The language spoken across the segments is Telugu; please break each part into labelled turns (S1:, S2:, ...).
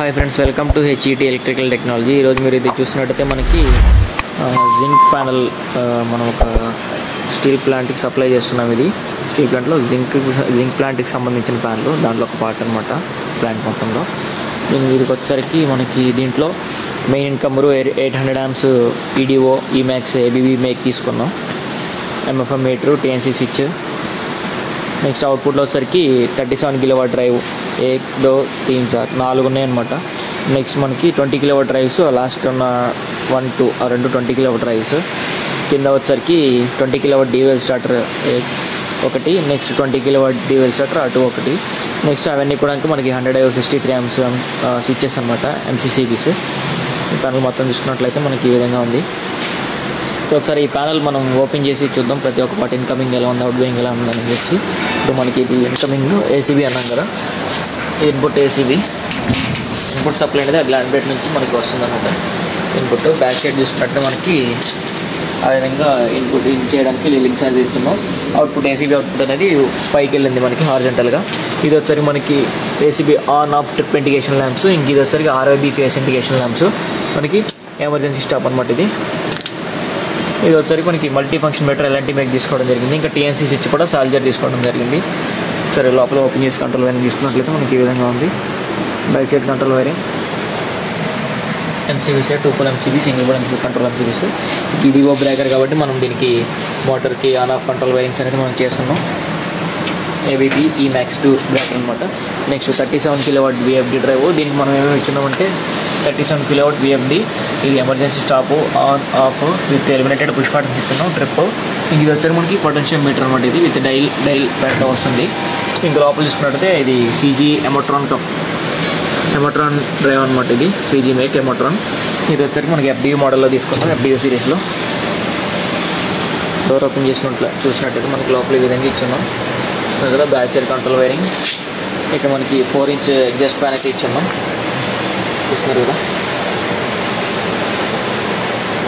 S1: Hi friends, welcome to HET electrical technology. ఈరోజు మీరు ఇది చూసినట్టయితే మనకి జింక్ ప్యానల్ మనం ఒక స్టీల్ ప్లాంట్కి సప్లై చేస్తున్నాం. ఇది స్టీల్ ప్లాంట్లో జింక్ ప్లాంట్కి సంబంధించిన ప్యానల్, దాంట్లో ఒక పార్ట్ అనమాట ప్లాంట్ మొత్తంలో. దీనికి వచ్చేసరికి మనకి దీంట్లో main incomer 800 amps EDO Emax ABB make తీసుకున్నాం. MFM meter, TNC switch. Next అవుట్పుట్లో వచ్చేసరికి 37 kW డ్రైవ్, 1 2 3 4 4 ఉన్నాయన్నమాట. నెక్స్ట్ మనకి 20 kW డ్రైవ్స్, లాస్ట్ ఉన్న 1 2 ఆ రెండు 20 kW డ్రైవ్స్. కింద వచ్చేసరికి 20 kW డీవెల్ స్టార్టర్ ఒకటి, నెక్స్ట్ 20 kW డీవెల్ స్టార్టర్ అటు ఒకటి. నెక్స్ట్ అవన్నీ కూడా మనకి 163 amps స్విచ్చెస్ అనమాట, ఎంసీసీబీస్. ఈ ప్యానల్ మొత్తం చూసుకున్నట్లయితే మనకి ఈ విధంగా ఉంది. ఒకసారి ఈ ప్యానల్ మనం ఓపెన్ చేసి చూద్దాం, ప్రతి ఒక్క పార్ట్ ఇన్కమింగ్ ఎలా ఉంది, అవుట్ గోయింగ్ ఎలా ఉందని చెప్పి. ఇప్పుడు మనకి ఇది ఇన్కమింగ్ ఏసీబీ అన్నాం కదా, ఇది ఇన్పుట్ ఏసీబీ. ఇన్పుట్ సప్లై అనేది ఆ గ్లాండ్ ప్లేట్ నుంచి మనకి వస్తుంది అనమాట. ఇన్పుట్ బ్యాక్ సైడ్ చూసుకున్నట్టు మనకి ఆ విధంగా ఇన్పుట్ చేయడానికి లింక్స్ అనేది ఇస్తున్నాం. అవుట్పుట్ ఏసీబీ అవుట్పుట్ అనేది పైకి వెళ్ళింది మనకి హారిజంటల్గా. ఇది వచ్చరికి మనకి ACB on off trip indication lamps. ఇంక ఇది వచ్చరికి ఆర్ఐబీ ఫేస్ ఇండికేషన్ ల్యాంప్స్, మనకి ఎమర్జెన్సీ స్టాప్ అనమాట. ఇది వచ్చరికి మనకి multi function meter LNT make తీసుకోవడం జరిగింది. ఇంకా టీఎన్సీ స్విచ్ కూడా సాల్జర్ తీసుకోవడం జరిగింది. సరే, లోపల ఓపెన్ చేసి కంట్రోల్ వైరింగ్ తీసుకున్నట్లయితే మనకి ఈ విధంగా ఉంది. Bike side control wiring, MCBs, 2 pole MCB, single pole MCB control MCBs. EDO breaker కాబట్టి మనం దీనికి మోటార్కి ఆన్ ఆఫ్ కంట్రోల్ వైరింగ్స్ అనేది మనం చేస్తున్నాం. ఏబీపీ ఈమాక్స్ 2 బ్రేకర్ అనమాట. Next 37 kW VFD drive. దీనికి మనం ఏమేమి ఇచ్చున్నామంటే 37 kW విఎఫ్డి, ఇది emergency stop, on off with illuminated push buttons ఇస్తున్నాం, ట్రిప్. ఇది వచ్చారు మనకి పొటెన్షియల్ మీటర్ అనమాట. ఇది విత్ డైల్ ప్యాడ్లో వస్తుంది. ఇంకా లోపల చూసుకున్నట్టయితే ఇది సీజీ ఎమోట్రాన్ డ్రైవ్ అనమాట. ఇది సీజీ మేక్ ఎమోట్రాన్. ఇది వచ్చరికి మనకి ఎఫ్డియూ మోడల్లో తీసుకున్నాం, ఎఫ్డియూ సిరీస్లో. డోర్ ఓపెన్ చూసినట్టయితే మనకి లోపల ఈ విధంగా ఇచ్చున్నాం కదా. బ్యాక్ సైడ్ కంట్రోల్ వైరింగ్, ఇక్కడ మనకి 4 inch ఎగ్జాస్ట్ ఫ్యాన్ అయితే ఇచ్చున్నాం, చూస్తున్నారు కదా.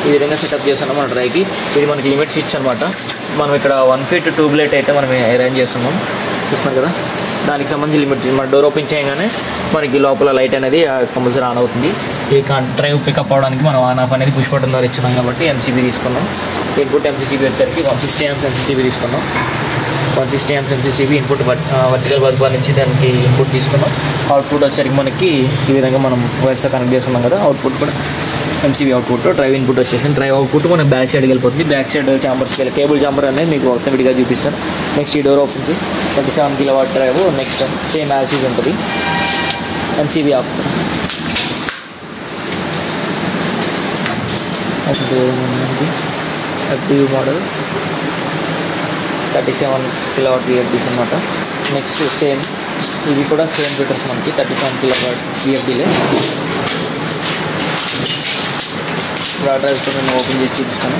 S1: ఈ విధంగా సెటప్ చేస్తున్నాం మన డ్రైవ్కి. ఇది మనకి లిమిట్ స్విచ్ అనమాట. మనం ఇక్కడ 1 feet ట్యూబ్ లైట్ అయితే మనం అరేంజ్ చేస్తున్నాం, చూస్తున్నారు కదా. దానికి సంబంధించి లిమిట్ మన డోర్ ఓపెన్ చేయగానే మనకి లోపల లైట్ అనేది కంపల్సరీ ఆన్ అవుతుంది. ఈ డ్రైవ్ పికప్ అవడానికి మనం ఆన్ ఆఫ్ అనేది పుష్ బటన్ ద్వారా ఇచ్చున్నాం కాబట్టి ఎంసీబీ తీసుకున్నాం. ఇన్పుట్ ఎంసీసీబీ వచ్చరికి 160 amps ఎంసీసీబీ తీసుకున్నాం. 160 amps MCCB input vertical bus bar నుంచి దానికి ఇన్పుట్ తీసుకున్నాం. అవుట్పుట్ వచ్చరికి మనకి ఈ విధంగా మనం వైర్స్తో కనెక్ట్ చేస్తున్నాం కదా. అవుట్పుట్ కూడా ఎంసీబీ అవుట్పుట్. డ్రైవ్ ఇన్పుట్ వచ్చేసింది. డ్రైవ్ అవుట్పుట్ మనం బ్యాక్ సైడ్కి వెళ్ళిపోతుంది. బ్యాక్ సైడ్ ఛాంబర్స్కి వెళ్ళి కేబుల్ ఛాంబర్ అనేది మీకు మొత్తం విడిగా చూపిస్తాను. నెక్స్ట్ ఈ door open 37 kW drive. Next same as use ఉంటుంది. MCB off. FDU model 37 kW VFDs అనమాట. నెక్స్ట్ సేమ్ ఇవి కూడా సేమ్ ఫీటర్స్ మనకి 37 kW విఎఫ్డీలే. డ్రైవ్తో నేను ఓపెన్ చేసి చూపిస్తాను.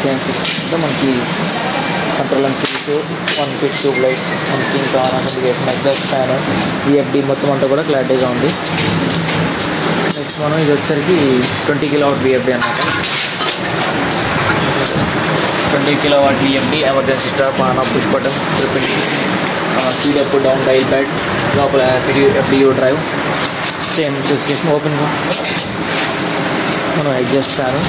S1: సేమ్ ఫీటర్స్తో మనకి control MCBs, 1 feet tube light, మనకి ఇంకా ఆన్ ఇండికేషన్, ఎగ్జాస్ట్ ఫ్యాన్, విఎఫ్డీ మొత్తం అంతా కూడా క్లారిటీగా ఉంది. నెక్స్ట్ మనం ఇది వచ్చేసరికి 20 kW విఎఫ్డీ అనమాట. 20 kW VFD, emergency stop, on off push button, trip, speed up down, dial pad, లోపల ఎఫ్డియూ డ్రైవ్. Same specification. ఓపెన్గా మనం ఎగ్జాస్ట్ ఫ్యాన్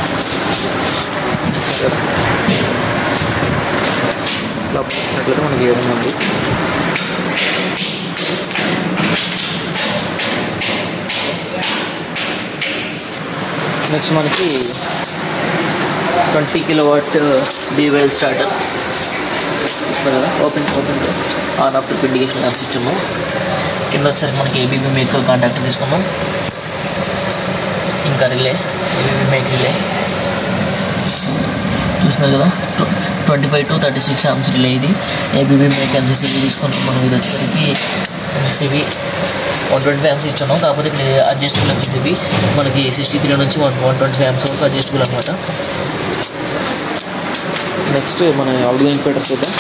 S1: లోపల చూసినట్లయితే మనకి ఏ విధంగా ఉంది. నెక్స్ట్ మనకి 20 kW డీవెల్ స్టార్టర్ చూస్తున్నారు కదా. Open on off trip indication lamps ఇచ్చాము. కింద వచ్చేసరికి మనకి ఏబీబీ మేక్ కాంటాక్టర్ తీసుకున్నాం. ఇంకా రిలే, ఏబీబీ మేక్ రిలే చూస్తున్నారు కదా. 25 to 36 amps రిలే. ఇది ఏబీబీ మేక్ ఎంసీసీబీ తీసుకున్నాం మనం. ఇది వచ్చేసరికి ఎంసీసీబీ 125 amps ఇచ్చున్నాం. కాకపోతే ఇక్కడ అడ్జస్టబుల్ ఎంసీసీబీ మనకి 63 నుంచి 125 amps వరకు అడ్జస్టబుల్ అనమాట. నెక్స్ట్ మన అవుట్ గోయింగ్ ఫీటర్స్ చూద్దాం.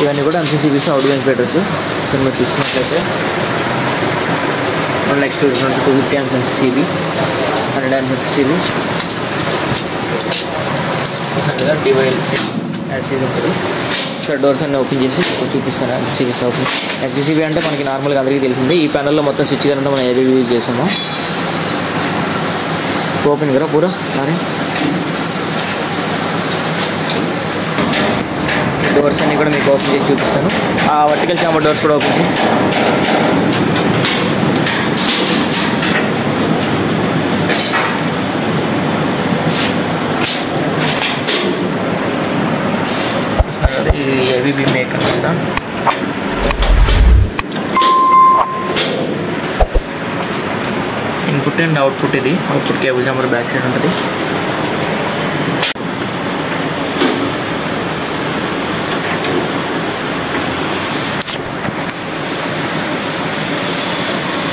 S1: ఇవన్నీ కూడా MCCBs outgoing feeders. So మీరు చూసుకున్నట్లయితే next 250 amps MCCB, 100 amps MCCB, డివైల్ యాసిడ్ ఉంటుంది. ఇక్కడ డోర్స్ అన్నీ ఓపెన్ చేసి చూపిస్తాను. HCB open. హెచ్సిబి అంటే మనకి నార్మల్గా అందరికీ తెలిసింది. ఈ ప్యానల్లో మొత్తం స్విచ్ కరెంట్ మనం ఏవి యూజ్ చేసాము. ఓపెన్ కదా పూరా అరే డోర్స్ అన్నీ కూడా మీకు ఓపెన్ చేసి చూపిస్తాను. ఆ వర్టికల్ చాంబర్ డోర్స్ కూడా ఓపెన్ చేసి ఇది ఏబీబీ మేక్ అనమాట. Input and output. ఇది output cable chamber back side ఉంటుంది.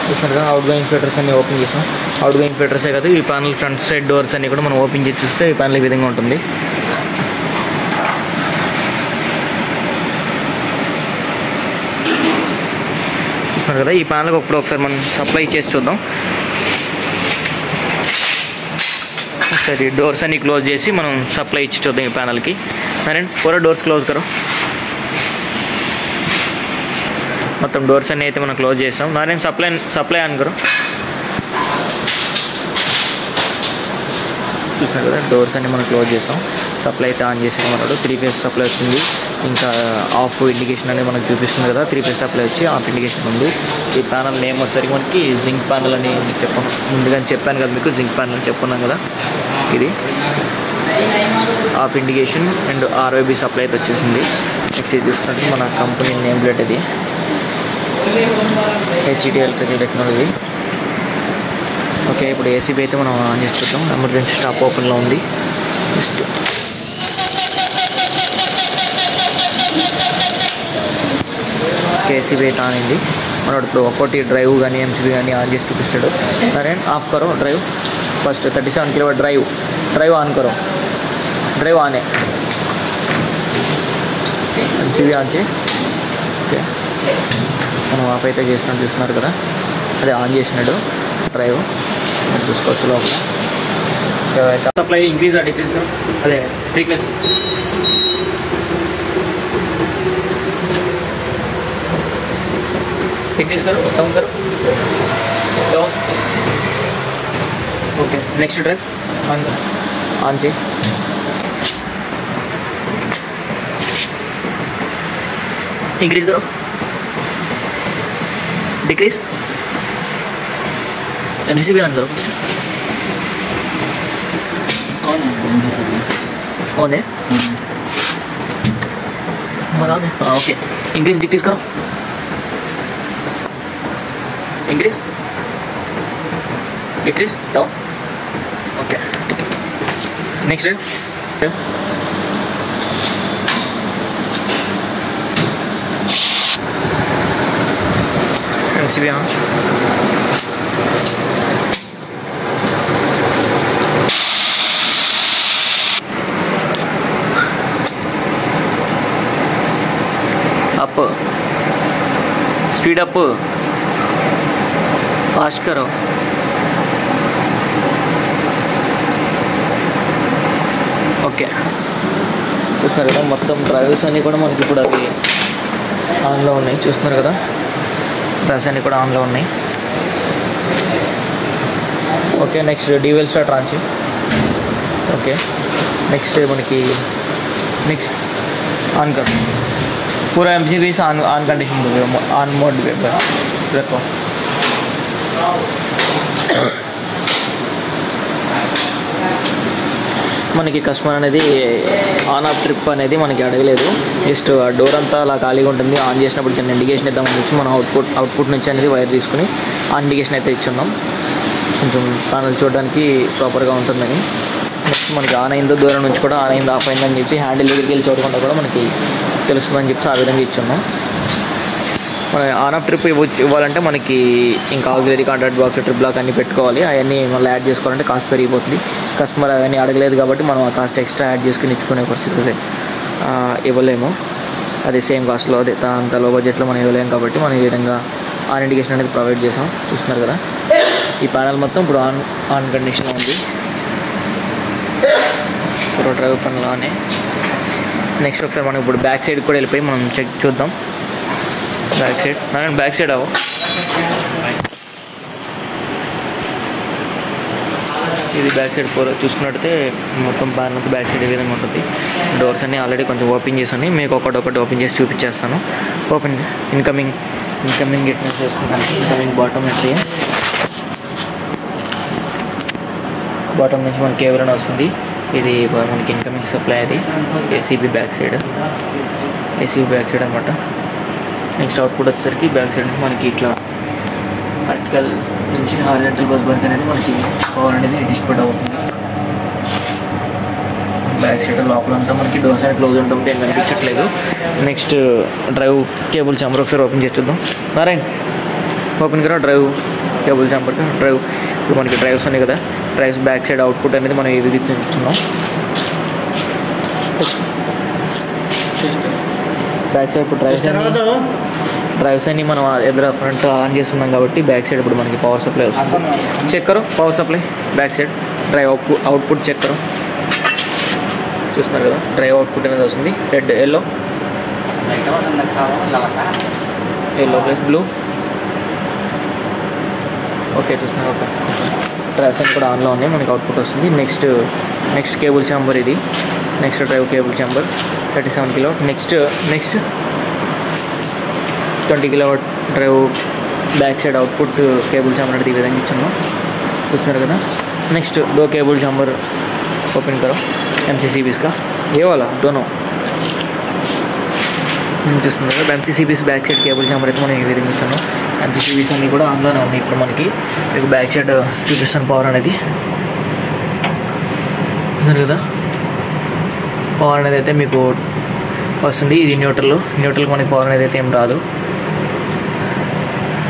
S1: చూస్తున్నారు కదా అవుట్ గోయింగ్ ఫిల్టర్స్ అన్ని ఓపెన్ చేసాం. అవుట్ గోయింగ్ ఫిల్టర్సే కదా ఈ ప్యానల్ ఫ్రంట్ సైడ్ డోర్స్ అన్ని కూడా మనం ఓపెన్ చేసి చూస్తే ఈ ప్యానల్ ఈ విధంగా ఉంటుంది. చూస్తున్నారు కదా ఈ ప్యానల్కి ఒకసారి మనం సప్లై చేసి చూద్దాం. ఒకసారి డోర్స్ అన్ని క్లోజ్ చేసి మనం సప్లై ఇచ్చి చూద్దాం ఈ ప్యానల్కి. సరే పూరా డోర్స్ క్లోజ్ కరో. మొత్తం డోర్స్ అన్నీ అయితే మనం క్లోజ్ చేస్తాం. నారాయణ సప్లై ఆన్ కరో. చూస్తున్నారు కదా డోర్స్ అన్నీ మనం క్లోజ్ చేస్తాం. సప్లై అయితే ఆన్ చేసాం. మనకు 3 ఫేజ్ సప్లై వచ్చింది. ఇంకా ఆఫ్ ఇండికేషన్ అనేది మనకు చూపిస్తుంది కదా. 3 ఫేజ్ సప్లై వచ్చి ఆఫ్ ఇండికేషన్ ఉంది. ఈ ప్యానల్ నేమ్ వచ్చేసరికి మనకి జింక్ ప్యానల్ అని చెప్పాను. ముందుగానే చెప్పాను కదా మీకు జింక్ ప్యానల్ చెప్పుకున్నాం కదా. ఇది of indication and ROB supply అయితే వచ్చేసింది. నెక్స్ట్ ఇది చూసుకుంటే మన కంపెనీ నేమ్ ప్లేట్. ఇది హెచ్ఈడి ఎలక్ట్రికల్ టెక్నాలజీ. ఓకే ఇప్పుడు ఏసీబీ అయితే మనం ఆన్ చేసి చూద్దాం. ఎమర్జెన్సీ స్టాప్ ఓపెన్లో ఉంది. జస్ట్ ఏసీబీ అయితే ఆన్ అయింది. మనోడు ఇప్పుడు ఒక్కొక్కటి డ్రైవ్ కానీ ఎంసీబీ కానీ ఆన్ చేసి చూపిస్తాడు. సరే ఆఫ్ కరో drive. First 37 kW drive on करो. ड्राइव ऑन है. ఎంసీబీ ఆన్ చేయి. ఓకే మనం ఆఫ్ అయితే చేసినట్టు చూస్తున్నారు కదా. అదే ఆన్ చేసినాడు డ్రైవ్. మీరు చూసుకోవచ్చు లోపల. సప్లై ఇంక్రీజ్ ఆ డిక్రీజ్ అదే ఫ్రీక్వెన్సీ. इंक्रीज करो डाउन करो down. Okay next drive on on चाहिए. इंक्रीज करो डिक्रीज. एमसीबी ऑन करो फर्स्ट. ऑन है मरा दे. ओके इंक्रीज डिक्रीज करो. Increase decrease down. Okay next MCB on. Up speed up fast करो. ఓకే చూస్తున్నారు కదా మొత్తం డ్రైవ్స్ అన్నీ కూడా మనకి ఇప్పుడు అవి ఆన్లో ఉన్నాయి. చూస్తున్నారు కదా డ్రైవ్స్ అన్నీ కూడా ఆన్లో ఉన్నాయి. ఓకే నెక్స్ట్ డీవెల్ స్టార్ట్ ఆన్ చేయి. ఓకే నెక్స్ట్ మనకి నెక్స్ట్ ఆన్ కర్. पूरा MCB on on condition on mode रखो. మనకి కస్టమర్ అనేది ఆన్ ఆఫ్ ట్రిప్ అనేది మనకి అడగలేదు. జస్ట్ ఆ డోర్ అంతా అలా ఖాళీగా ఉంటుంది. ఆన్ చేసినప్పుడు చిన్న ఇండికేషన్ ఇద్దామని చెప్పి మనం అవుట్పుట్ నుంచి అనేది వైర్ తీసుకుని ఆ ఇండికేషన్ అయితే ఇచ్చున్నాం. కొంచెం ప్యానల్ చూడడానికి ప్రాపర్గా ఉంటుందని. నెక్స్ట్ మనకి ఆన్ అయిందో దూరం నుంచి కూడా ఆన్ అయిందో ఆఫ్ అయిందని చెప్పి హ్యాండిల్ దగ్గరికి వెళ్ళి చూడకుండా కూడా మనకి తెలుస్తుందని చెప్పి ఆ విధంగా ఇచ్చున్నాం. మన ఆన్ ఆఫ్ ట్రిప్ ఇవ్వాలంటే మనకి ఇంకా auxiliary contact box trip block అన్నీ పెట్టుకోవాలి. అవన్నీ మళ్ళీ యాడ్ చేసుకోవాలంటే కాస్ట్ పెరిగిపోతుంది. కస్టమర్ అవన్నీ అడగలేదు కాబట్టి మనం ఆ కాస్ట్ ఎక్స్ట్రా యాడ్ చేసుకుని ఇచ్చుకునే పరిస్థితి ఇవ్వలేము. అది సేమ్ కాస్ట్లో అదే అంత లో బడ్జెట్లో మనం ఇవ్వలేము కాబట్టి మనం ఈ విధంగా ఆన్ ఇండికేషన్ అనేది ప్రొవైడ్ చేసాం. చూస్తున్నారు కదా ఈ ప్యానల్ మొత్తం ఇప్పుడు ఆన్ కండిషన్లో ఉంది. పూరా డ్రైవ్ పనిలోనే నెక్స్ట్ ఒకసారి మనం ఇప్పుడు బ్యాక్ సైడ్ కూడా వెళ్ళిపోయి మనం చెక్ చూద్దాం. బ్యాక్ సైడ్ బ్యాక్ సైడ్ అవ్వ ఇది బ్యాక్ సైడ్ చూసుకున్నట్టయితే మొత్తం ప్యాన్ అంతా బ్యాక్ సైడ్ ఏ విధంగా ఉంటుంది. డోర్స్ అన్నీ ఆల్రెడీ కొంచెం ఓపెన్ చేసి ఉన్నాయి. మీకు ఒకటి ఓపెన్ చేసి చూపించేస్తాను. ఓపెన్ ఇన్కమింగ్ గిట్నెస్ చేస్తున్నాను. ఇన్కమింగ్ బాటమ్ ఎంట్రీ, బాటమ్ నుంచి మనకి కేబుల్ అని వస్తుంది. ఇది మనకి ఇన్కమింగ్ సప్లై, అది ఏసీబీ బ్యాక్ సైడ్ అనమాట. నెక్స్ట్ అవుట్పుట్ వచ్చేసరికి బ్యాక్ సైడ్ మనకి ఇట్లా వర్టికల్ నుంచి హారిజాంటల్ బస్ బంక్ అనేది మనకి పవర్ అనేది డిస్ట్రిబ్యూట్ అవుతుంది. బ్యాక్ సైడ్ లోపల అంతా మనకి డోర్స్ అనేది క్లోజ్ ఉంటుంది, ఏం కనిపించట్లేదు. నెక్స్ట్ డ్రైవ్ కేబుల్ చాంబర్ ఒకసారి ఓపెన్ చేసి చూద్దాం. నారాయణ ఓపెన్ కరా డ్రైవ్ కేబుల్ చాంబర్. డ్రైవ్ ఇప్పుడు మనకి డ్రైవ్స్ ఉన్నాయి కదా, డ్రైవ్స్ బ్యాక్ సైడ్ అవుట్పుట్ అనేది మనం ఇది ఇస్తున్నాం. బ్యాక్ సైడ్ ఇప్పుడు డ్రైవ్స్ అన్ని మనం ఎదురు ఫ్రంట్ ఆన్ చేస్తున్నాం కాబట్టి బ్యాక్ సైడ్ ఇప్పుడు మనకి పవర్ సప్లై వస్తుంది. చెక్ కరో power supply back side drive output check కరో. చూస్తున్నారు కదా డ్రైవ్ అవుట్పుట్ అనేది వస్తుంది. Red yellow plus blue. Okay చూస్తున్నారు. ఓకే డ్రైవ్స్ అన్ని కూడా ఆన్లో ఉన్నాయి, మనకి అవుట్పుట్ వస్తుంది. నెక్స్ట్ కేబుల్ చాంబర్ ఇది. Next drive cable chamber 37 kW. Next 20 kW drive back side output cable chamber అనేది ఈ విధంగా ఇచ్చాము. చూస్తున్నారు కదా. నెక్స్ట్ दो केबल चांबर ओपन करो MCCBs का, ये वाला दोनों. చూస్తున్నారు కదా MCCBs back side cable chamber అయితే మనం ఈ విధంగా ఇచ్చాము. MCCBs అన్నీ కూడా ఆన్లోనే ఉన్నాయి. ఇప్పుడు మనకి మీకు బ్యాక్ సైడ్ చూపిస్తాను పవర్ అనేది. చూస్తున్నారు కదా పవర్ అనేది అయితే మీకు వస్తుంది. ఇది న్యూట్రల్కి మనకి పవర్ అనేది అయితే ఏం రాదు.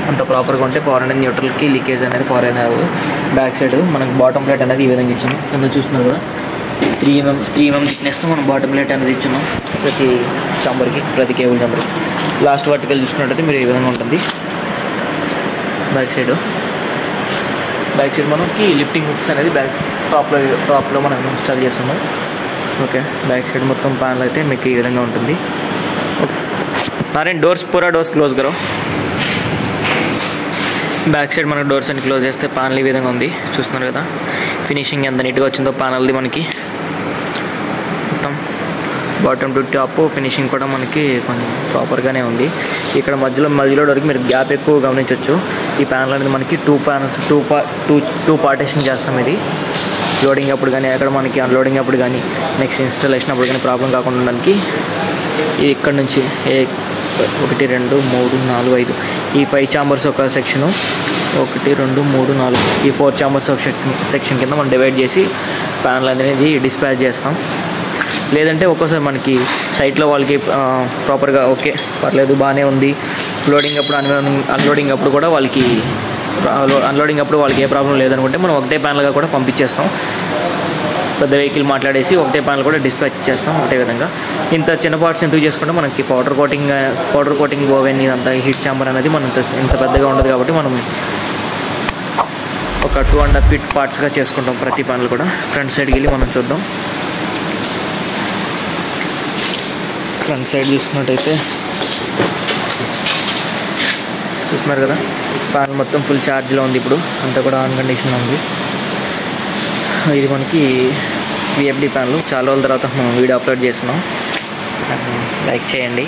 S1: అంత ప్రాపర్గా ఉంటే పవర్ అనేది న్యూట్రల్కి లీకేజ్ అనేది పవర్ అనేది రాదు. బ్యాక్ సైడ్ మనకి బాటమ్ ప్లేట్ అనేది ఈ విధంగా ఇచ్చాము. కింద చూస్తున్నారు కదా 3 mm థిక్నెస్తో మనం బాటమ్ ప్లేట్ అనేది ఇచ్చున్నాం ప్రతి చాంబర్కి, ప్రతి కేబుల్ చాంబర్కి. లాస్ట్ వర్టికల్ చూసుకున్నట్టయితే మీరు ఈ విధంగా ఉంటుంది. బ్యాక్ సైడ్ మనకి లిఫ్టింగ్ హుక్స్ అనేది టాప్లో మనం ఇన్స్టాల్ చేస్తున్నాం. ఓకే బ్యాక్ సైడ్ మొత్తం ప్యానల్ అయితే మీకు ఈ విధంగా ఉంటుంది. నారాయణ డోర్స్ క్లోజ్ కరో. బ్యాక్ సైడ్ మనకు డోర్స్ అన్ని క్లోజ్ చేస్తే ప్యానల్ ఈ విధంగా ఉంది. చూస్తున్నారు కదా ఫినిషింగ్ ఎంత నీట్గా వచ్చిందో ప్యానల్ది. మనకి మొత్తం బాటమ్ టు టాప్ ఫినిషింగ్ కూడా మనకి కొంచెం ప్రాపర్గానే ఉంది. ఇక్కడ మధ్యలో వరకు మీరు గ్యాప్ ఎక్కువ గమనించవచ్చు. ఈ ప్యానల్ అనేది మనకి టూ పార్టీషన్ చేస్తాం. ఇది లోడింగ్ అప్పుడు కానీ అక్కడ మనకి అన్లోడింగ్ అప్పుడు కానీ నెక్స్ట్ ఇన్స్టాలేషన్ అప్పుడు కానీ ప్రాబ్లం కాకుండా ఉండడానికి ఇది ఇక్కడ నుంచి 1 2 3 4 5 ఈ 5 చాంబర్స్ ఒక సెక్షను, 1 2 3 4 ఈ 4 చాంబర్స్ ఒక సెక్షన్ కింద మనం డివైడ్ చేసి ప్యానల్ అనేది డిస్పాచ్ చేస్తాం. లేదంటే ఒక్కోసారి మనకి సైట్లో వాళ్ళకి ప్రాపర్గా ఓకే పర్లేదు బాగానే ఉంది, అన్లోడింగ్ అప్పుడు కూడా వాళ్ళకి ఏ ప్రాబ్లం లేదనుకుంటే మనం ఒకటే ప్యానల్గా కూడా పంపించేస్తాం. పెద్ద వెహికల్ మాట్లాడేసి ఒకటే ప్యానల్ కూడా డిస్పాచ్ చేస్తాం ఒకటే విధంగా. ఇంత చిన్న పార్ట్స్ ఎందుకు చేసుకుంటే మనకి పౌడర్ కోటింగ్ ఓవెన్ ఇదంతా హీట్ చాంబర్ అనేది మనం ఇంత పెద్దగా ఉండదు కాబట్టి మనం ఒక 2.5 feet పార్ట్స్గా చేసుకుంటాం ప్రతి ప్యానల్ కూడా. ఫ్రంట్ సైడ్కి వెళ్ళి మనం చూద్దాం. ఫ్రంట్ సైడ్ చూసుకున్నట్టయితే చూస్తున్నారు కదా ప్యానల్ మొత్తం ఫుల్ ఛార్జ్లో ఉంది. ఇప్పుడు అంతా కూడా ఆన్ కండిషన్లో ఉంది. ఇది మనకి VFD ప్యానల్. చాలా రోజుల తర్వాత మనం వీడియో అప్లోడ్ చేస్తున్నాం. లైక్ చేయండి.